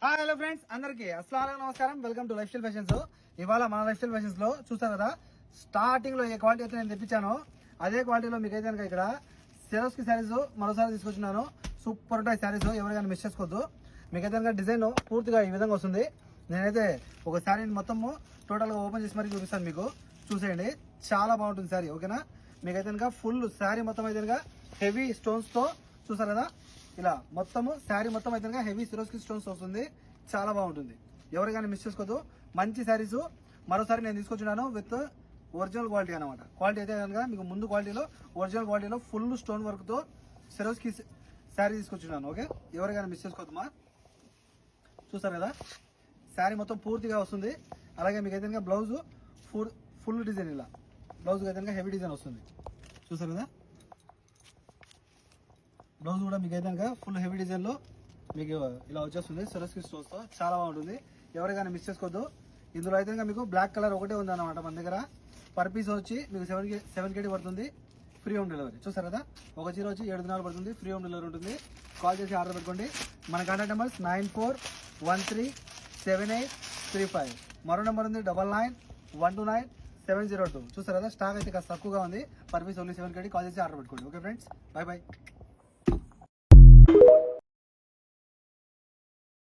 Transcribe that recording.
Hi hello friends, అందరికి అస్సలాము నమస్కారం. Welcome to life style fashions. ఇవాళ మన లైఫ్ స్టైల్ ఫ్యాషన్స్ లో చూస్తారు కదా, స్టార్టింగ్ లో ఏ క్వాలిటీ అయితే నేను తెప్పించానో అదే క్వాలిటీలో మీకు అయితే ఇక్కడ సెరోస్కి శారీస్ మరోసారి తీసుకొచ్చున్నాను. సూపర్ ఉంటాయి శారీస్, ఎవరికైనా మిస్ చేసుకోవద్దు. మీకైతే డిజైన్ పూర్తిగా ఈ విధంగా వస్తుంది. నేనైతే ఒక శారీని మొత్తము టోటల్ గా ఓపెన్ చేసి మరీ చూపిస్తాను, మీకు చూసేయండి. చాలా బాగుంటుంది శారీ, ఓకేనా. మీకైతే ఫుల్ శారీ మొత్తం అయితే హెవీ స్టోన్స్ తో చూసారు కదా, ఇలా మొత్తము శారీ మొత్తం అయితే హెవీ సిరోస్కి స్టోన్స్ వస్తుంది. చాలా బాగుంటుంది, ఎవరికైనా మిస్ చేసుకోవద్దు. మంచి శారీస్ మరోసారి నేను తీసుకొచ్చున్నాను విత్ ఒరిజినల్ క్వాలిటీ అనమాట. క్వాలిటీ అయితే కనుక మీకు ముందు క్వాలిటీలో ఒరిజినల్ క్వాలిటీలో ఫుల్ స్టోన్ వర్క్ తో సిరోస్కి శారీ తీసుకొచ్చున్నాను. ఓకే, ఎవరికైనా మిస్ చేసుకోవద్దు. మా చూసారు కదా, శారీ మొత్తం పూర్తిగా వస్తుంది. అలాగే మీకు అయితే బ్లౌజ్ ఫుల్ డిజైన్, ఇలా బ్లౌజ్ అయితే హెవీ డిజైన్ వస్తుంది. చూసారు కదా, బ్లౌజ్ కూడా మీకు అయితే ఫుల్ హెవీ డిజైన్ లో మీకు ఇలా వచ్చేస్తుంది సిరోస్కి స్టోన్స్ తో. చాలా బాగుంటుంది, ఎవరికైనా మిస్ చేసుకోవద్దు. ఇందులో అయితే మీకు బ్లాక్ కలర్ ఒకటే ఉంది అనమాట మన దగ్గర. పర్ పీస్ వచ్చి మీకు 7 KD పడుతుంది, ఫ్రీ హోమ్ డెలివరీ. చూసారు కదా, ఒక చీర వచ్చి 7 దినాలు పడుతుంది, ఫ్రీ హోమ్ డెలివరీ ఉంటుంది. కాల్ చేసి ఆర్డర్ పెట్టుకోండి. మన కాంటాక్ట్ నెంబర్స్ 94137835. మరో నెంబర్ ఉంది 99129702. చూసారు కదా, స్టాక్ అయితే కాస్త తక్కువగా ఉంది. Per piece only 7 KD. Call చేసి ఆర్డర్ పెట్టుకోండి. Okay friends, bye by.